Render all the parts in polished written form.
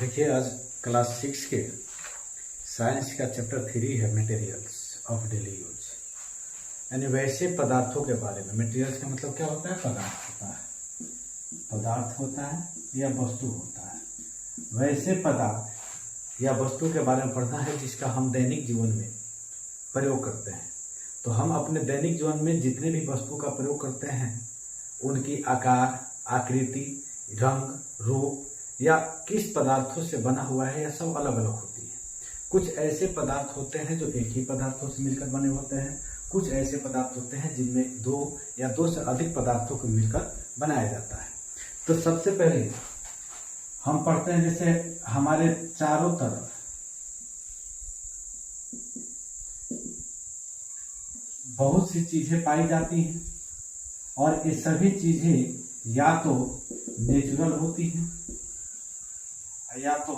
देखिए, आज क्लास 6 के साइंस का चैप्टर 3 है मटेरियल्स ऑफ डेली यूज, यानी वैसे पदार्थों के बारे में। मटेरियल्स का मतलब क्या होता है? पदार्थ होता है, पदार्थ होता है या वस्तु होता है। वैसे पदार्थ या वस्तु के बारे में पढ़ना है जिसका हम दैनिक जीवन में प्रयोग करते हैं। तो हम अपने दैनिक जीवन में जितने भी वस्तु का प्रयोग करते हैं उनकी आकार, आकृति, रंग, रूप या किस पदार्थों से बना हुआ है, यह सब अलग अलग होती है। कुछ ऐसे पदार्थ होते हैं जो एक ही पदार्थों से मिलकर बने होते हैं, कुछ ऐसे पदार्थ होते हैं जिनमें दो या दो से अधिक पदार्थों को मिलकर बनाया जाता है। तो सबसे पहले हम पढ़ते हैं, जैसे हमारे चारों तरफ बहुत सी चीजें पाई जाती हैं और ये सभी चीजें या तो नेचुरल होती हैं या तो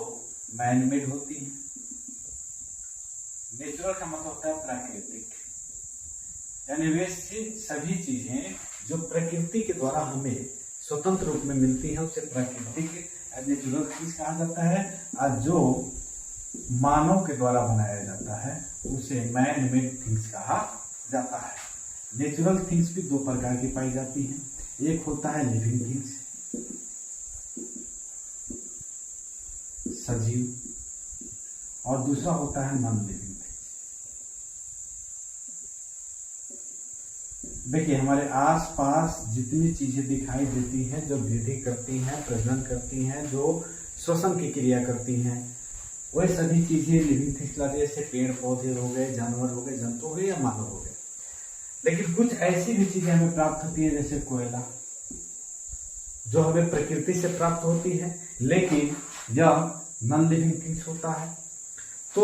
मैनमेड होती है। नेचुरल का मतलब होता है प्राकृतिक, यानी वे सभी चीजें जो प्रकृति के द्वारा हमें स्वतंत्र रूप में मिलती है उसे प्राकृतिक नेचुरल चीज कहा जाता है, और जो मानव के द्वारा बनाया जाता है उसे मैन मेड थिंग्स कहा जाता है। नेचुरल थिंग्स भी दो प्रकार की पाई जाती हैं, एक होता है लिविंग थिंग्स, सजीव, और दूसरा होता है नॉन लिविंग थिंग्स। देखिए, हमारे आसपास जितनी चीजें दिखाई देती हैं, जो वृद्धि करती हैं, प्रजनन करती हैं, जो श्वसन की क्रिया करती हैं, वह सभी चीजें लिविंग थिंग्स कहलाती है। जैसे पेड़ पौधे हो गए, जानवर हो गए, जंतु हो गए या मानव हो गए। लेकिन कुछ ऐसी भी चीजें हमें प्राप्त होती है, जैसे कोयला, जो हमें प्रकृति से प्राप्त होती है, लेकिन यह नॉन लिविंग थिंग्स होता है। तो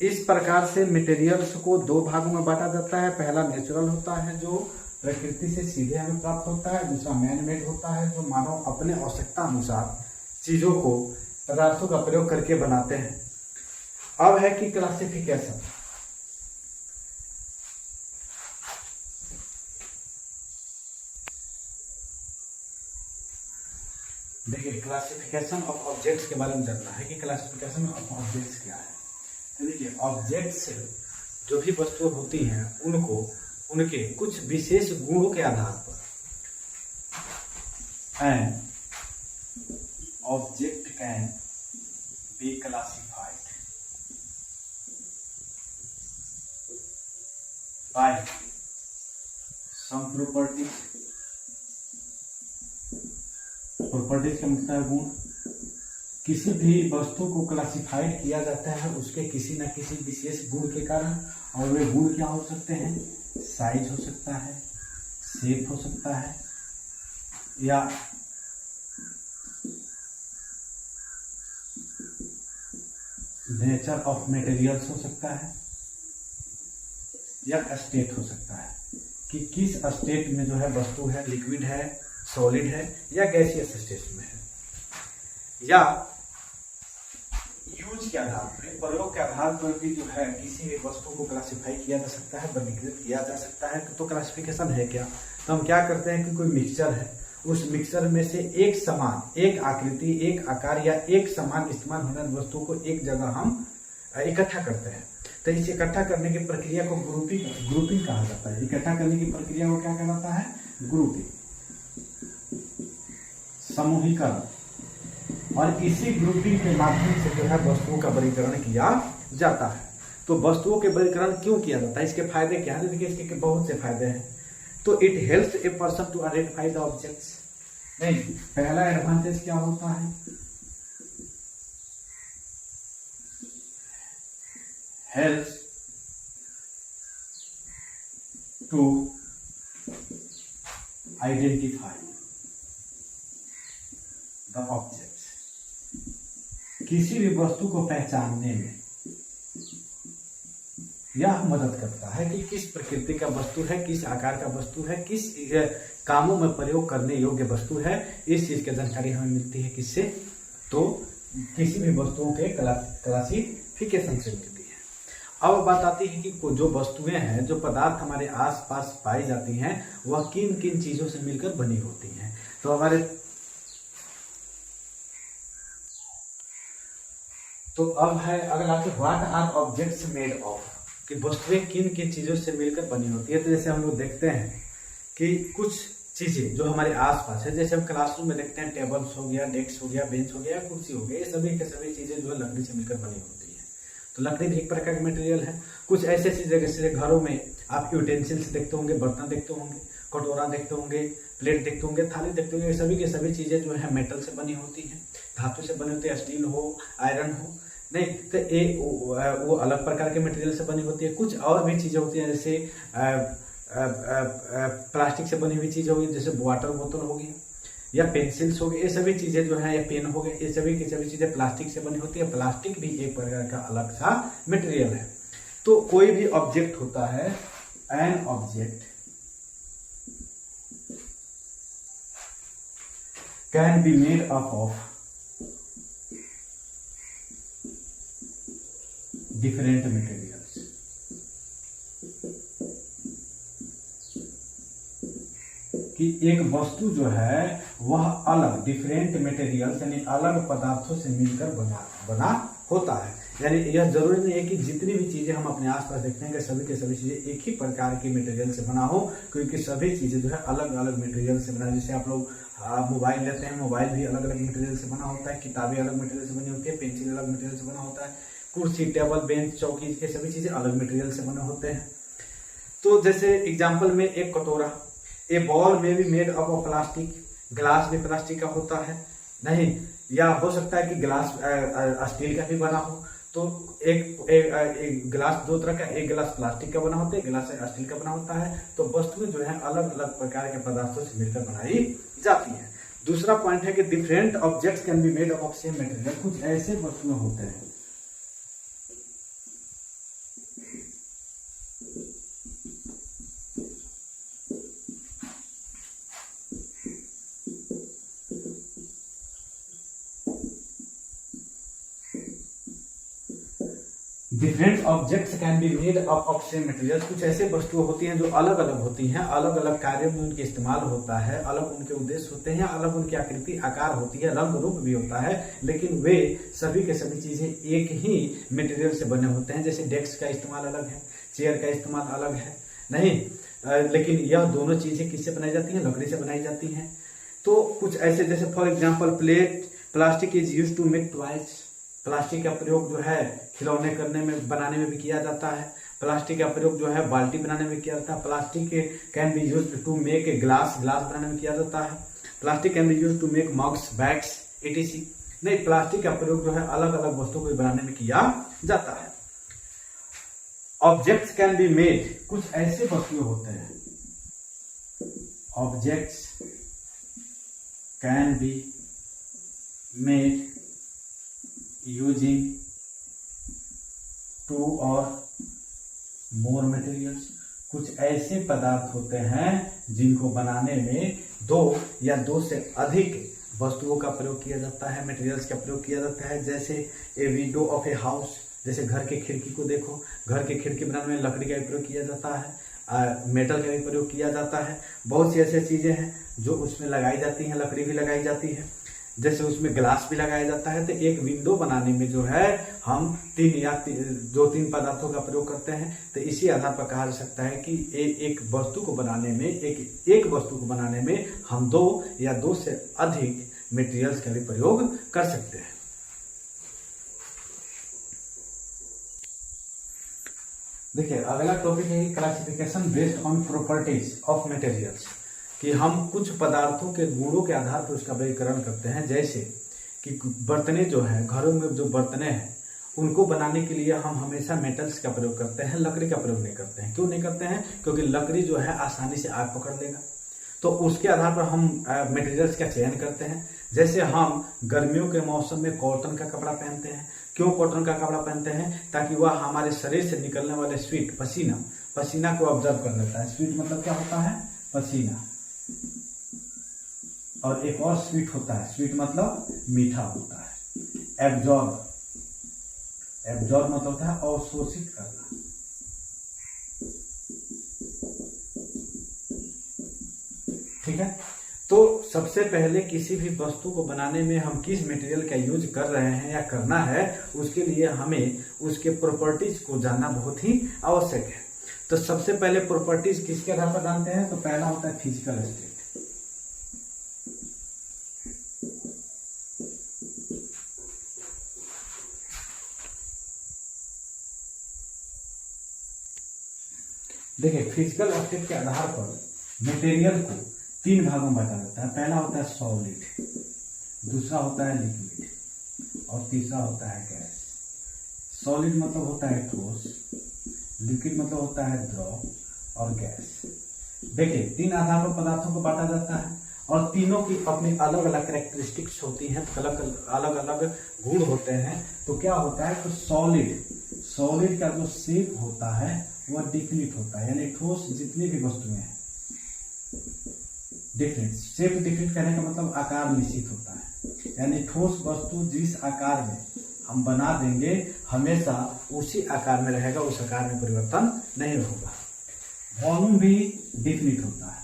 इस प्रकार से मटेरियल्स को दो भागों में बांटा जाता है। पहला नेचुरल होता है जो प्रकृति से सीधे हमें प्राप्त होता है, दूसरा मैन मेड होता है जो मानव अपने आवश्यकता अनुसार चीजों को, पदार्थों का प्रयोग करके बनाते हैं। अब है कि क्लासिफिकेशन। देखिए, क्लासिफिकेशन ऑफ ऑब्जेक्ट्स के बारे में जानना है कि क्लासिफिकेशन ऑफ ऑब्जेक्ट्स क्या है। तो देखिए, ऑब्जेक्ट्स जो भी वस्तुएं होती हैं उनको उनके कुछ विशेष गुणों के आधार पर an object can be classified by some properties. Properties का मतलब है गुण। किसी भी वस्तु को क्लासिफाइड किया जाता है उसके किसी न किसी विशेष गुण के कारण, और वे गुण क्या हो सकते हैं? साइज हो सकता है, शेप हो सकता है, या नेचर ऑफ मटेरियल्स हो सकता है, या स्टेट हो सकता है कि किस स्टेट में जो है वस्तु है, लिक्विड है, सॉलिड है या गैसियस स्टेट में है, या यूज के आधार पर, प्रयोग के आधार पर भी जो है किसी भी वस्तु को क्लासिफाई किया जा सकता है, वर्गीकृत किया जा सकता है। तो क्लासिफिकेशन है क्या? तो हम क्या करते हैं कि कोई मिक्सचर है, उस मिक्सचर में से एक समान, एक आकृति, एक आकार या एक समान इस्तेमाल होने वाली वस्तु को एक जगह हम इकट्ठा करते हैं। तो इस इकट्ठा करने की प्रक्रिया को ग्रुपिंग कहा जाता है। इकट्ठा करने की प्रक्रिया को क्या कहलाता है? ग्रुपिंग, समूहीकरण। और इसी ग्रुपिंग के माध्यम से जो है वस्तुओं का वर्गीकरण किया जाता है। तो वस्तुओं के वर्गीकरण क्यों किया जाता है, इसके फायदे क्या है? देखिए, इसके बहुत से फायदे हैं। तो it helps a person to identify the objects. नहीं, पहला एडवांटेज क्या होता है? Helps to identify the objects. किसी भी वस्तु को पहचानने में यह मदद करता है कि किस प्रकृति का वस्तु है, किस आकार का वस्तु है, किस कामों में प्रयोग करने योग्य वस्तु है। इस चीज की जानकारी हमें मिलती है किससे? तो किसी भी वस्तुओं के क्लासिफिकेशन से मिलती है। अब बात आती है कि जो वस्तुएं हैं, जो पदार्थ हमारे आसपास पाई जाती हैं, वह किन किन चीजों से मिलकर बनी होती हैं। तो तो अब है अगला कि what are objects made of, कि वस्तुएं किन किन चीजों से मिलकर बनी होती है। तो जैसे हम लोग देखते हैं कि कुछ चीजें जो हमारे आसपास है, जैसे हम क्लासरूम में देखते हैं टेबल्स हो गया, डेस्क हो गया, बेंच हो गया, कुर्सी हो गया, ये सभी के सभी चीजें जो है लकड़ी से मिलकर बनी होती है। तो लकड़ी भी एक प्रकार का मटेरियल है। कुछ ऐसे चीजें जैसे घरों में आप यूटेंसिल्स देखते होंगे, बर्तन देखते होंगे, कटोरा देखते होंगे, प्लेट देखते होंगे, थाली देखते होंगे, सभी की सभी चीजें जो है मेटल से बनी होती है, धातु से बनी होती है, स्टील हो, आयरन हो, नहीं तो वो अलग प्रकार के मटेरियल से बनी होती है। कुछ और भी चीजें होती हैं जैसे प्लास्टिक से बनी हुई चीजें होगी, जैसे वाटर बोतल होगी या पेंसिल्स हो गए, ये सभी चीजें जो है, या पेन हो गए, ये सभी की सभी चीजें प्लास्टिक से बनी होती है। प्लास्टिक भी एक प्रकार का अलग सा मटेरियल है। तो कोई भी ऑब्जेक्ट होता है, N object can be made up of different materials. कि एक वस्तु जो है वह अलग डिफरेंट मटेरियल्स यानी अलग पदार्थों से मिलकर बना होता है। यानी यह जरूरी नहीं है कि जितनी भी चीजें हम अपने आसपास देखते हैं कि सभी के सभी चीजें एक ही प्रकार की मटेरियल से बना हो, क्योंकि सभी चीजें जो है अलग अलग मटेरियल से बना। जैसे आप लोग मोबाइल लेते हैं, मोबाइल भी अलग अलग मटेरियल से बना होता है, किताबें अलग मटेरियल से बनी होती है, पेंसिल अलग मटेरियल से बना होता है, कुर्सी, टेबल, बेंच, चौकी, ये सभी चीजें अलग मटेरियल से बने होते हैं। तो जैसे एग्जाम्पल में एक कटोरा, ए बॉल में भी made up of plastic, glass भी प्लास्टिक का होता है नहीं, या हो सकता है कि ग्लास स्टील का भी बना हो। तो एक गिलास दो तरह का, एक गिलास प्लास्टिक का बना होता है, एक गिलास स्टील का बना होता है। तो वस्तुएं जो है अलग अलग प्रकार के पदार्थों से मिलकर बनाई जाती है। दूसरा पॉइंट है कि different objects can be made of same material. कुछ ऐसे वस्तुएं होते हैं different objects can be made up of same material. कुछ ऐसे वस्तुएं होती हैं जो अलग अलग होती हैं, अलग अलग कार्यों में उनके इस्तेमाल होता है, अलग उनके उद्देश्य होते हैं, अलग उनकी आकृति आकार होती है, रंग रूप भी होता है, लेकिन वे सभी के सभी चीजें एक ही मटेरियल से बने होते हैं। जैसे डेस्क का इस्तेमाल अलग है, चेयर का इस्तेमाल अलग है नहीं, लेकिन यह दोनों चीजें किससे बनाई जाती हैं? लकड़ी से बनाई जाती हैं। तो कुछ ऐसे जैसे for example plate, plastic is use to make toys. Plastic का प्रयोग जो है खिलौने करने में बनाने में भी किया जाता है। प्लास्टिक का प्रयोग जो है बाल्टी बनाने में किया जाता है। Plastic can be used to make a glass बनाने में किया जाता है। Plastic can be used to make mugs, bags, etc। नहीं, प्लास्टिक का प्रयोग जो है अलग अलग वस्तुओं को बनाने में किया जाता है। ऑब्जेक्ट्स कैन बी मेड, कुछ ऐसे वस्तुएं होते हैं, objects can be made using 2 और मोर मटेरियल्स। कुछ ऐसे पदार्थ होते हैं जिनको बनाने में 2 या 2 से अधिक वस्तुओं का प्रयोग किया जाता है, मटेरियल्स का प्रयोग किया जाता है। जैसे a window of a house, जैसे घर के खिड़की को देखो, घर के खिड़की बनाने में लकड़ी का भी प्रयोग किया जाता है, मेटल का भी प्रयोग किया जाता है। बहुत सी ऐसी चीजें हैं जो उसमें लगाई जाती हैं, लकड़ी भी लगाई जाती है, जैसे उसमें ग्लास भी लगाया जाता है। तो एक विंडो बनाने में जो है हम 3 या 2-3 पदार्थों का प्रयोग करते हैं। तो इसी आधार पर कहा जा सकता है कि एक वस्तु को बनाने में, एक वस्तु को बनाने में हम 2 या 2 से अधिक मटेरियल्स का भी प्रयोग कर सकते हैं। देखिए अगला टॉपिक है classification based on properties of materials, कि हम कुछ पदार्थों के गुणों के आधार पर उसका वर्गीकरण करते हैं। जैसे कि बर्तने जो है, घरों में जो बर्तने हैं उनको बनाने के लिए हम हमेशा मेटल्स का प्रयोग करते हैं, लकड़ी का प्रयोग नहीं करते हैं। क्यों नहीं करते हैं? क्योंकि लकड़ी जो है आसानी से आग पकड़ लेगा। तो उसके आधार पर हम मटेरियल्स का चयन करते हैं। जैसे हम गर्मियों के मौसम में कॉटन का कपड़ा पहनते हैं। क्यों कॉटन का कपड़ा पहनते हैं? ताकि वह हमारे शरीर से निकलने वाले स्वीट, पसीना को ऑब्जर्व कर लेता है। स्वीट मतलब क्या होता है? पसीना। और एक और स्वीट होता है, स्वीट मतलब मीठा होता है। एब्जॉर्ब मतलब होता है अवशोषित करना। ठीक है, तो सबसे पहले किसी भी वस्तु को बनाने में हम किस मटेरियल का यूज कर रहे हैं या करना है, उसके लिए हमें उसके प्रॉपर्टीज को जानना बहुत ही आवश्यक है। तो सबसे पहले प्रॉपर्टीज किसके आधार पर जानते हैं? तो पहला होता है फिजिकल स्टेट। देखिए, फिजिकल स्टेट के आधार पर मटेरियल को 3 भागों में बांटा जाता है। पहला होता है सॉलिड, दूसरा होता है लिक्विड और तीसरा होता है गैस। सॉलिड मतलब होता है ठोस, लिक्विड मतलब होता है द्रव और गैस। देखिए, 3 आधार पर पदार्थों को बांटा जाता है और तीनों की अपनी अलग अलग कैरेक्टरिस्टिक्स होती हैं, अलग अलग गुण होते हैं। तो क्या होता है? तो सॉलिड का जो शेप होता है वह डिफिनिट होता है, यानी ठोस जितनी भी वस्तुएं हैं डिफिनिट। शेप डिफिनिट कहने का मतलब आकार निश्चित होता है, यानी ठोस वस्तु जिस आकार में हम बना देंगे हमेशा उसी आकार में रहेगा, उस आकार में परिवर्तन नहीं होगा। वॉल्यूम भी डिफिनिट होता है,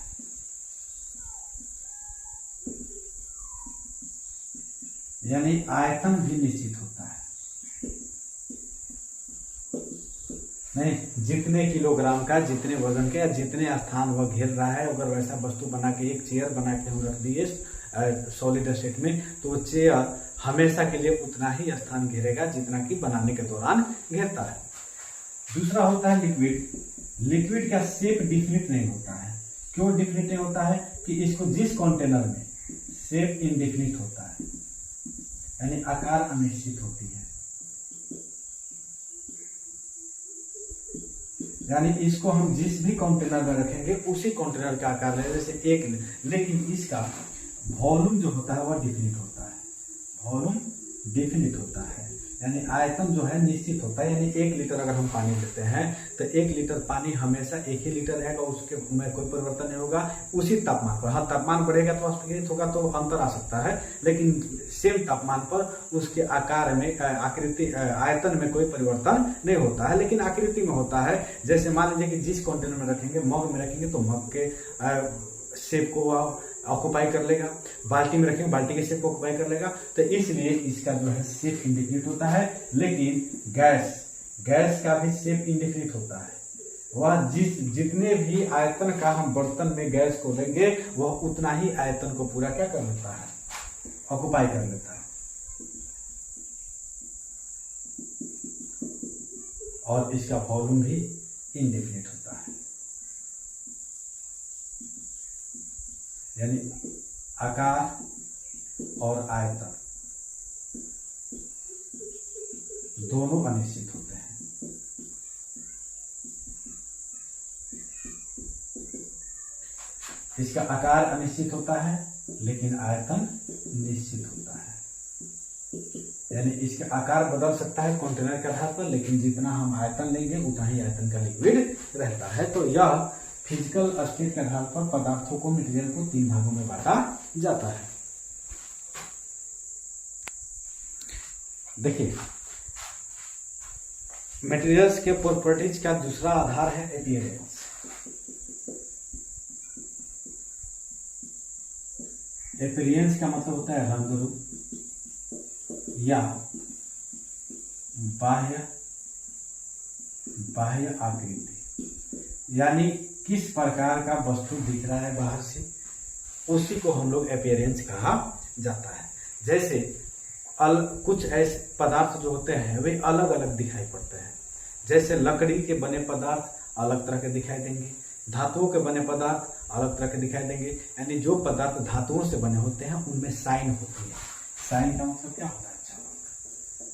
यानी आयतन भी निश्चित होता है। नहीं, जितने किलोग्राम का, जितने वजन के या जितने स्थान वह घेर रहा है, अगर वैसा वस्तु बना के एक चेयर बना के हम रख दिए सॉलिड स्टेट में, तो वो चेयर हमेशा के लिए उतना ही स्थान घेरेगा जितना कि बनाने के दौरान घेरता है। दूसरा होता है लिक्विड। लिक्विड का शेप डिफिनिट नहीं होता है। क्यों डिफिनिट नहीं होता है? कि इसको जिस कंटेनर में शेप इनडिफिनिट होता है, यानी आकार अनिश्चित होती है, यानी इसको हम जिस भी कंटेनर में रखेंगे उसी कंटेनर का आकार लेगा, जैसे एक। लेकिन इसका वॉल्यूम जो होता है वह डिफिनिट होता है। वॉल्यूम डिफिनिट होता है, यानी आयतन जो है निश्चित होता है। यानी 1 लीटर अगर हम पानी लेते हैं तो 1 लीटर पानी हमेशा 1 ही लीटर रहेगा, उसके में कोई परिवर्तन नहीं होगा उसी तापमान पर। हाँ, तापमान बढ़ेगा तो वाष्पीकृत होगा तो अंतर आ सकता है, लेकिन सेम तापमान पर उसके आकार में, आकृति, आयतन में कोई परिवर्तन नहीं होता है, लेकिन आकृति में होता है। जैसे मान लीजिए कि जिस कंटेनर में रखेंगे, मग में रखेंगे तो मग के शेप को ऑक्युपाई कर लेगा, बाल्टी में रखेंगे बाल्टी के शेप को ऑक्युपाई कर लेगा। तो इसलिए इसका जो है शेप इंडिफिनिट होता है। लेकिन गैस का भी शेप इंडिफिनिट होता है। वह जितने भी आयतन का हम बर्तन में गैस को लेंगे वह उतना ही आयतन को पूरा क्या कर लेता है? ऑक्युपाई कर लेता है। और इसका वॉल्यूम भी इंडिफिनिट होता है, यानी आकार और आयतन दोनों अनिश्चित होते हैं। इसका आकार अनिश्चित होता है लेकिन आयतन निश्चित होता है, यानी इसका आकार बदल सकता है कंटेनर के आधार पर, लेकिन जितना हम आयतन लेंगे उतना ही आयतन का लिक्विड रहता है। तो यह फिजिकल स्टेट के आधार पर पदार्थों को, मटेरियल को 3 भागों में बांटा जाता है। देखिए, मटेरियल्स के प्रॉपर्टीज का दूसरा आधार है अपीयरेंस। अपीयरेंस का मतलब होता है रंग रूप या बाह्य आकृति, यानी किस प्रकार का वस्तु दिख रहा है बाहर से, उसी को हम लोग अपीयरेंस कहा जाता है। जैसे कुछ ऐसे पदार्थ जो होते हैं वे अलग अलग दिखाई पड़ते हैं। जैसे लकड़ी के बने पदार्थ अलग तरह के दिखाई देंगे, धातुओं के बने पदार्थ अलग तरह के दिखाई देंगे। यानी जो पदार्थ धातुओं से बने होते हैं उनमें साइन होती है। साइन का मतलब क्या होता है? चमक।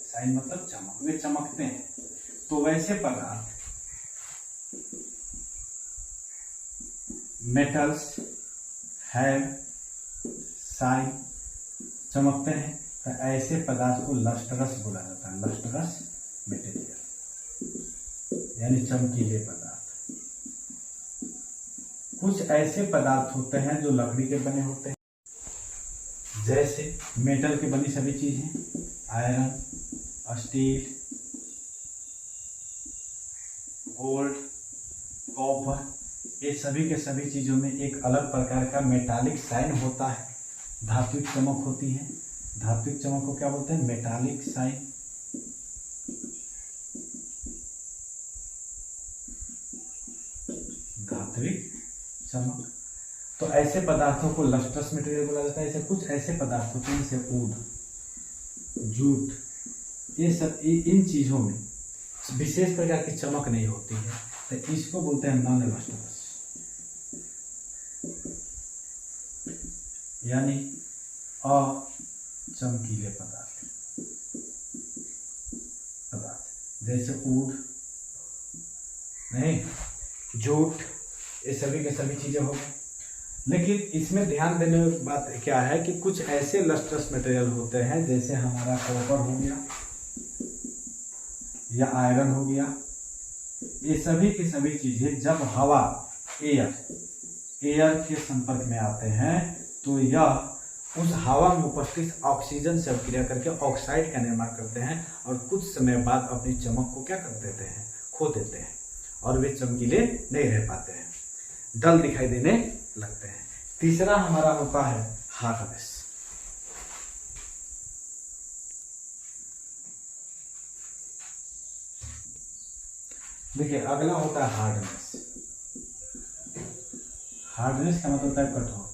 साइन मतलब चमक, वे चमकते हैं। तो वैसे पदार्थ मेटल्स है साइन, चमकते हैं, तो ऐसे पदार्थ को लस्ट्रस बोला जाता है। लस्ट्रस मटेरियल यानी चमकीले पदार्थ। कुछ ऐसे पदार्थ होते हैं जो लकड़ी के बने होते हैं, जैसे मेटल की बनी सभी चीजें, आयरन, स्टील, गोल्ड, कॉपर, ये सभी के सभी चीज़ों में एक अलग प्रकार का मेटालिक साइन होता है, धात्विक चमक होती है। धात्विक चमक को क्या बोलते हैं? Metallic shine. धात्विक चमक। तो ऐसे पदार्थों को लस्ट्रस मटेरियल बोला जाता है। ऐसे कुछ ऐसे पदार्थ होते हैं जैसे ऊद, जूट, ये सब इन चीजों में विशेष प्रकार की चमक नहीं होती है, तो इसको बोलते हैं नॉन लस्ट्रस, यानी अचमकीले पदार्थ। जैसे ऊद नहीं, जूट, ये सभी के सभी चीजें हो गई। लेकिन इसमें ध्यान देने की बात क्या है कि कुछ ऐसे लस्ट्रस मटेरियल होते हैं जैसे हमारा कॉपर हो गया या आयरन हो गया। ये सभी की सभी चीजें जब हवा, एयर के संपर्क में आते हैं तो यह उस हवा में उपस्थित ऑक्सीजन से अभिक्रिया करके ऑक्साइड का निर्माण करते हैं और कुछ समय बाद अपनी चमक को क्या कर देते हैं? खो देते हैं और वे चमकीले नहीं रह पाते हैं, डल दिखाई देने लगते हैं। तीसरा हमारा होता है हार्डनेस। देखिए अगला होता है हार्डनेस। हार्डनेस का मतलब होता है कठोरता।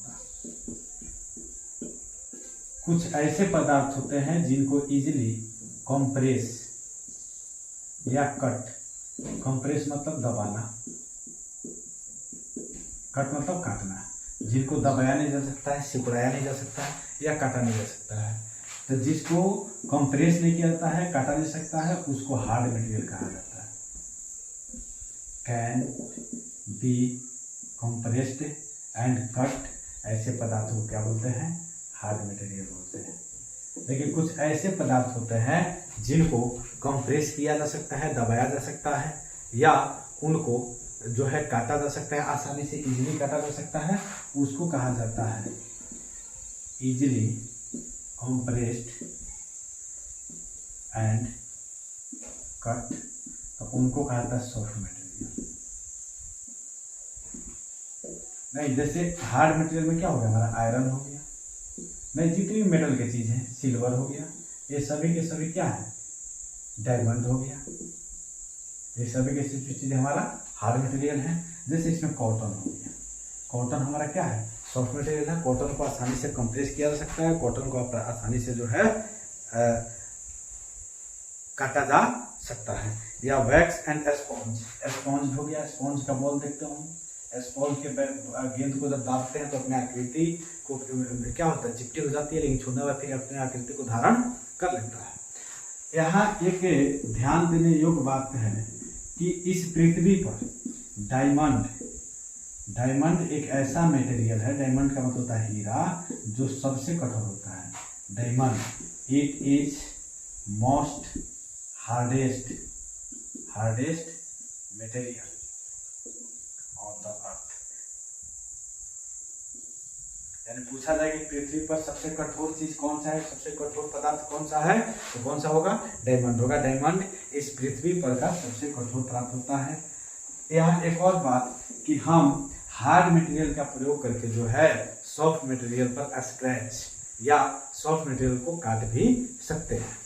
कुछ ऐसे पदार्थ होते हैं जिनको इजीली कंप्रेस या कट, कंप्रेस मतलब दबाना, कट मतलब काटना, जिनको दबाया नहीं जा सकता है, सिकुड़ाया नहीं जा सकता है या काटा नहीं जा सकता है। तो जिसको कंप्रेस नहीं किया जाता है, काटा नहीं सकता है, उसको हार्ड मटेरियल कहा जाता है। Can be compressed and cut, ऐसे पदार्थों को क्या बोलते हैं? हार्ड मटेरियल बोलते हैं। लेकिन कुछ ऐसे पदार्थ होते हैं जिनको कंप्रेस किया जा सकता है, दबाया जा सकता है, या उनको जो है काटा जा सकता है, आसानी से इजीली काटा जा सकता है, उसको कहा जाता है इजीली कंप्रेस्ड एंड कट। तो उनको कहा जाता है सॉफ्ट मटेरियल। नहीं, जैसे हार्ड मटेरियल में क्या हो गया? हमारा आयरन हो गया, नहीं जितनी भी मेटल की चीज है, सिल्वर हो गया, ये सभी के सभी क्या है? डायमंड हो गया, ये सभी के सभी चीजें हमारा हार्ड मटेरियल है। जैसे इसमें कॉटन हो गया, कॉटन हमारा क्या है? सॉफ्ट मटेरियल है। कॉटन को आसानी से कंप्रेस किया जा सकता है, कॉटन को आसानी से जो है काटा जा सकता है। या वैक्स एंड स्पॉन्ज, स्पॉन्ज हो गया, स्पॉन्ज का बॉल देखते हो, स्पॉन्ज के गेंद को जब दाबते हैं तो अपने आकृति को क्या होता है? चिपटी हो जाती है, लेकिन छूने पर फिर अपने आकृति को धारण कर लेता है। यहाँ एक ध्यान देने योग्य बात है कि इस पृथ्वी पर डायमंड एक ऐसा मटेरियल है, डायमंड का मतलब होता है हीरा, जो सबसे कठोर होता है। Diamond, it is most hardest material on the earth. यानी पूछा जाए कि पृथ्वी पर सबसे कठोर चीज कौन सा है, सबसे कठोर पदार्थ कौन सा है, तो कौन सा होगा? डायमंड होगा। डायमंड इस पृथ्वी पर का सबसे कठोर पदार्थ होता है। यहाँ एक और बात कि हम हार्ड मटेरियल का प्रयोग करके जो है सॉफ्ट मटेरियल पर स्क्रैच या सॉफ्ट मटेरियल को काट भी सकते हैं।